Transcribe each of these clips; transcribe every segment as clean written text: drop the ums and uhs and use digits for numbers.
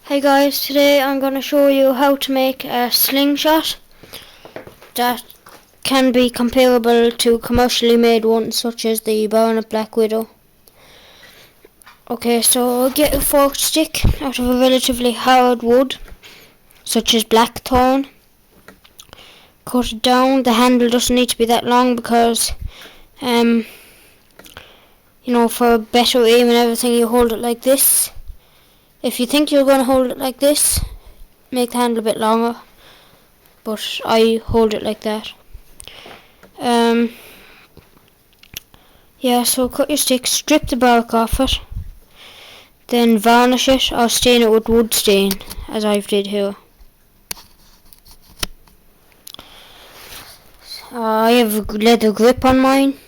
Hey guys, today I'm going to show you how to make a slingshot that can be comparable to commercially made ones such as the Baronet Black Widow. Okay, so get a forked stick out of a relatively hard wood such as blackthorn. Cut it down. The handle doesn't need to be that long because for better aim and everything, you hold it like this. If you think you're going to hold it like this, make the handle a bit longer, but I hold it like that. So cut your stick, strip the bark off it, then varnish it or stain it with wood stain, as I've did here. I have leather grip on mine.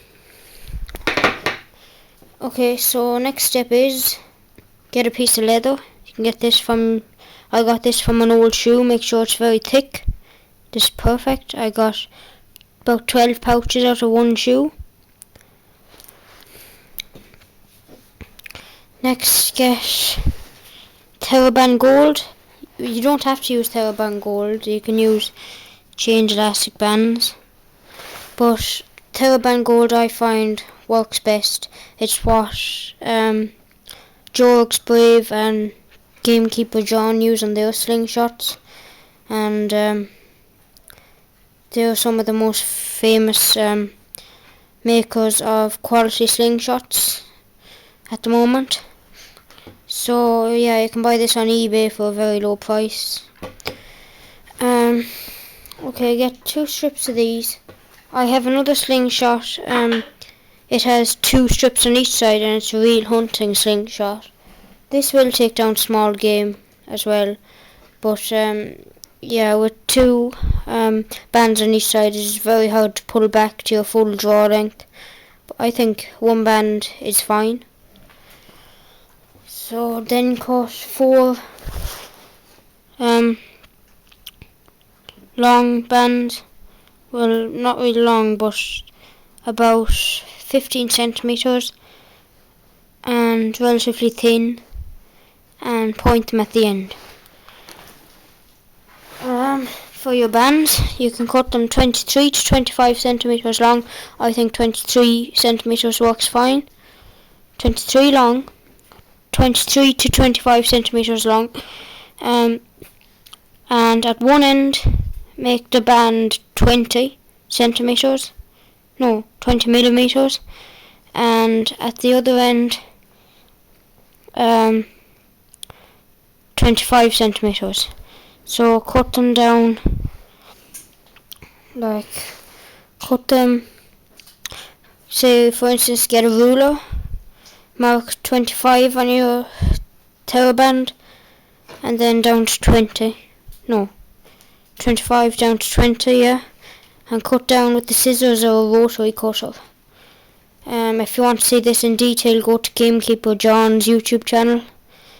Okay, so next step is get a piece of leather. You can get this I got this from an old shoe. Make sure it's very thick. This is perfect. I got about 12 pouches out of one shoe. Next, get TheraBand Gold. You don't have to use TheraBand Gold. You can use change elastic bands. But TheraBand Gold I find works best. It's what Jorg's Brave and Gamekeeper John use on their slingshots, and they're some of the most famous makers of quality slingshots at the moment. So yeah, you can buy this on eBay for a very low price. Okay, get 2 strips of these. I have another slingshot. It has 2 strips on each side, and it's a real hunting slingshot. This will take down small game as well, but with 2 bands on each side, it's very hard to pull back to your full draw length. But I think 1 band is fine. So then cut 4 long bands. Well, not really long, but about 15 centimeters, and relatively thin, and point them at the end. For your bands, you can cut them 23 to 25 centimeters long. I think 23 centimeters works fine. 23 long, 23 to 25 centimeters long, and at one end make the band 20 centimeters, no, 20 millimeters, and at the other end 25 centimeters. So cut them down, say for instance, get a ruler, mark 25 on your TheraBand, and then down to 20, no, 25 down to 20, yeah, and cut down with the scissors or a rotary cutter. If you want to see this in detail, go to Gamekeeper John's YouTube channel.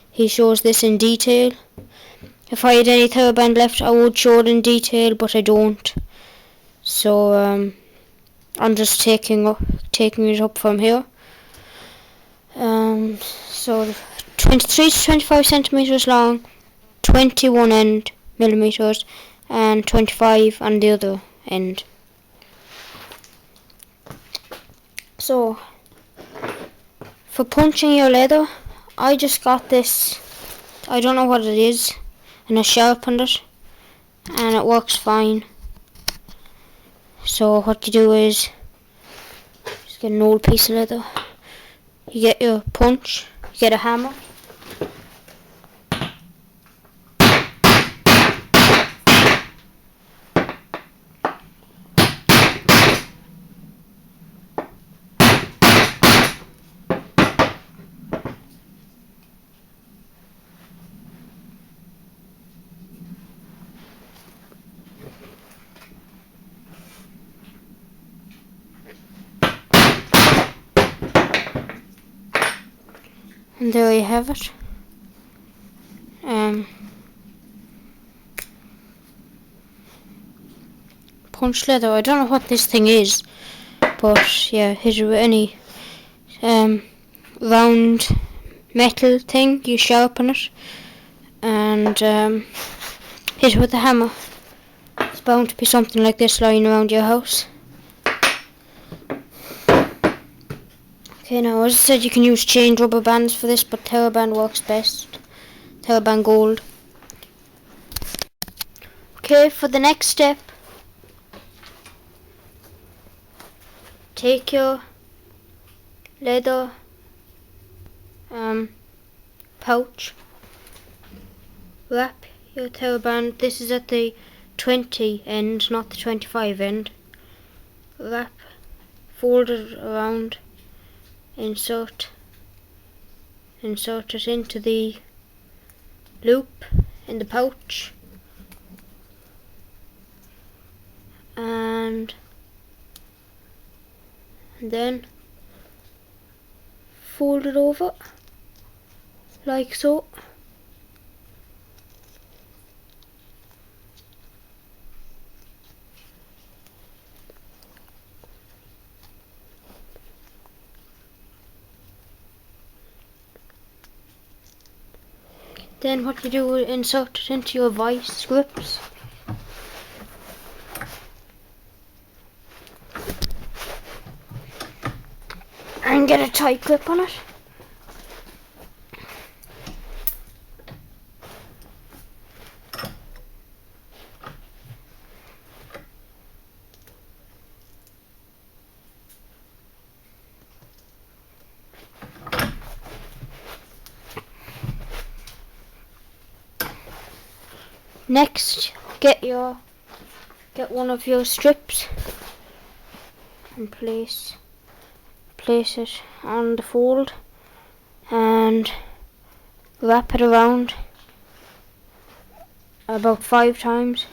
He shows this in detail. If I had any TheraBand left, I would show it in detail, but I don't. So I'm just taking it up from here. So 23 to 25 centimeters long, 21 millimeters, and 25 on the other end. So for punching your leather, I just got this, I don't know what it is, and I sharpened it, and it works fine. So what you do is just get an old piece of leather, you get your punch, you get a hammer, and there you have it. Punch leather. I don't know what this thing is, but yeah, hit it with any round metal thing, you sharpen it, and hit it with a hammer. It's bound to be something like this lying around your house. Okay, now as I said, you can use chain rubber bands for this, but TheraBand works best. TheraBand Gold. Okay, for the next step, take your leather pouch, wrap your TheraBand. This is at the 20 end, not the 25 end. Wrap, fold it around, insert it into the loop in the pouch, and then fold it over like so. Then what you do is insert it into your vice grips. And get a tight grip on it. Next, get one of your strips and place it on the fold and wrap it around about 5 times.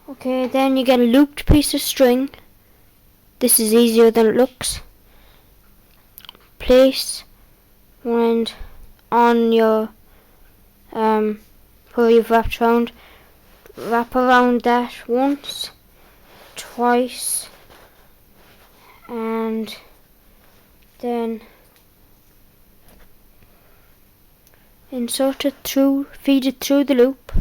Okay, then you get a looped piece of string. This is easier than it looks. Place one end on your where you've wrapped around. Wrap around that once, twice, and then insert it through, feed it through the loop,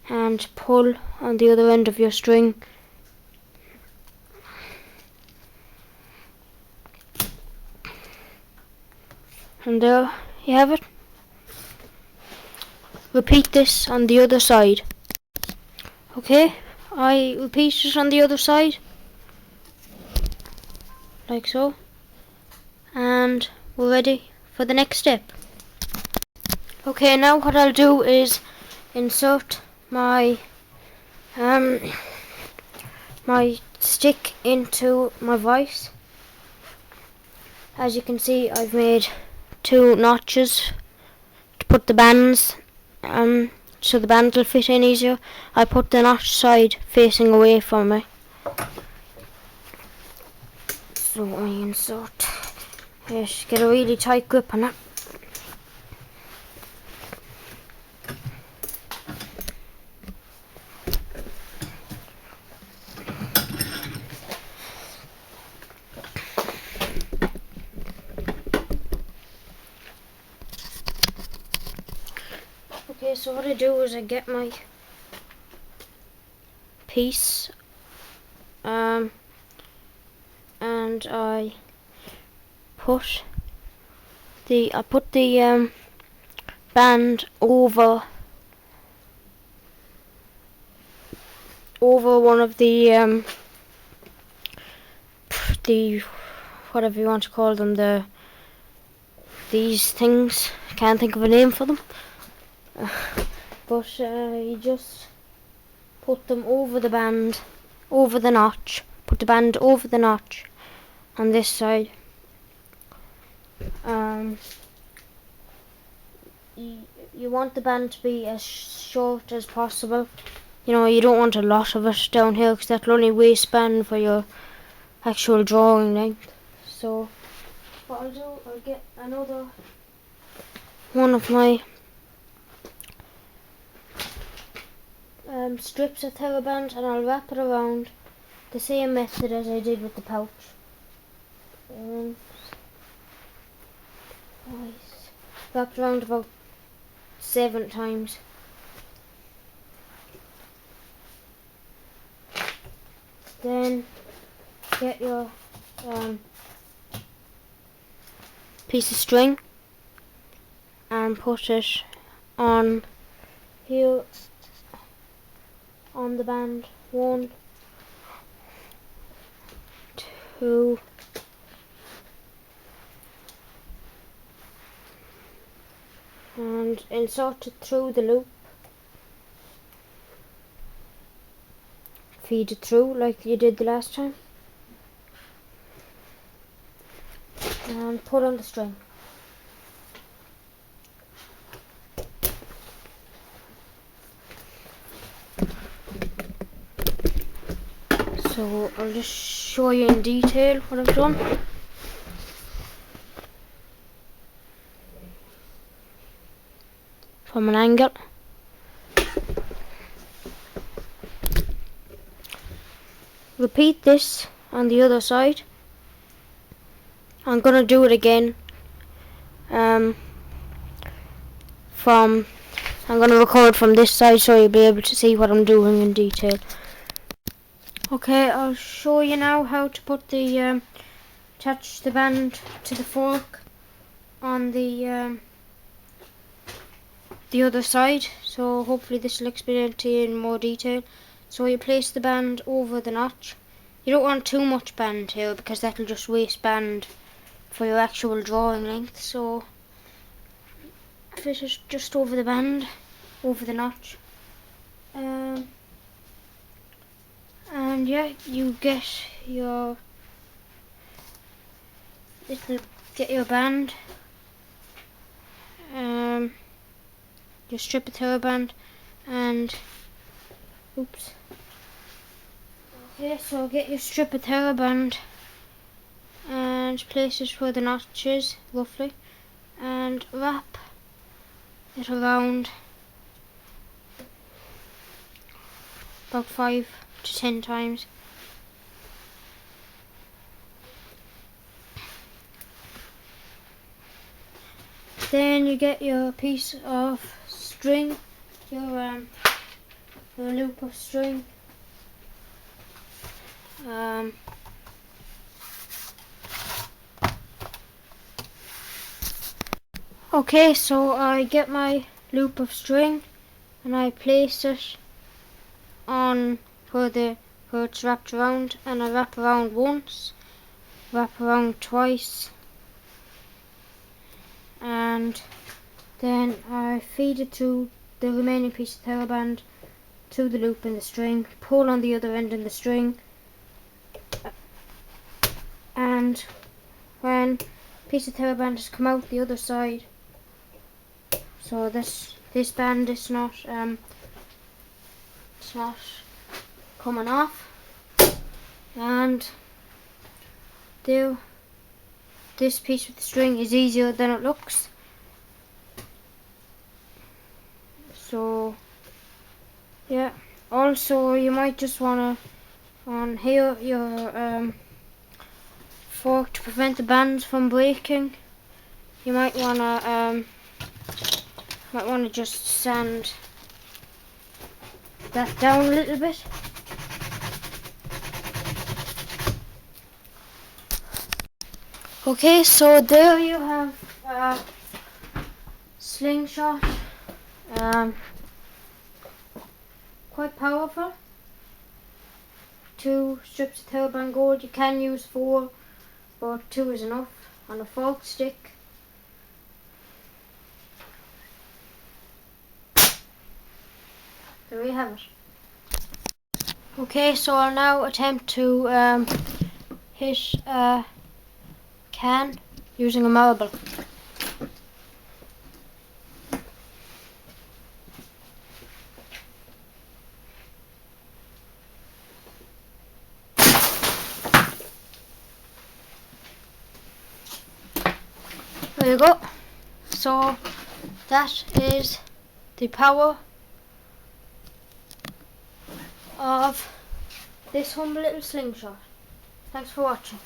and pull on the other end of your string. And there you have it. Repeat this on the other side. Okay, I repeat it on the other side, like so, and we're ready for the next step. Okay, now what I'll do is insert my my stick into my vise. As you can see, I've made 2 notches to put the bands, so the band will fit in easier. I put the notch side facing away from me. So I insert it, get a really tight grip on it. Okay, so what I do is I get my piece, and I put the band over one of the whatever you want to call them, these things. Can't think of a name for them. But you just put them over the band, over the notch. Put the band over the notch on this side. You want the band to be as short as possible. You know, you don't want a lot of it down here, because that'll only waistband for your actual drawing length. So what I'll do, I'll get another one of my strips of TheraBand, and I'll wrap it around the same method as I did with the pouch. Twice. Wrapped around about 7 times. Then get your piece of string and put it on here on the band. 1, 2, and insert it through the loop. Feed it through like you did the last time, and pull on the string. So I'll just show you in detail what I've done. From an angle. Repeat this on the other side. I'm gonna do it again. I'm gonna record from this side so you'll be able to see what I'm doing in detail. Okay, I'll show you now how to put the attach the band to the fork on the other side. So hopefully this will explain it to you in more detail. So you place the band over the notch. You don't want too much band here because that'll just waste band for your actual drawing length. So fit it just over the band, over the notch. And yeah, you get your band. You strip the tail band and oops. Okay, so get your strip of TheraBand and place it where the notch is, roughly, and wrap it around about 5 to 10 times. Then you get your piece of string, your loop of string. Okay, so I get my loop of string and I place it on where it's wrapped around, and I wrap around once, wrap around twice, and then I feed it to the remaining piece of TheraBand to the loop in the string, pull on the other end in the string, and when piece of TheraBand has come out the other side, so this band is not it's not coming off, and this piece with the string is easier than it looks. So yeah, also you might just want to on here your fork to prevent the bands from breaking. You might want to just sand that down a little bit. Okay, so there you have slingshot. Quite powerful. 2 strips of TheraBand gold. You can use 4, but 2 is enough on a fork stick. There we have it. Okay, so I'll now attempt to hit a can using a marble. There you go. So that is the power of this humble little slingshot. Thanks for watching.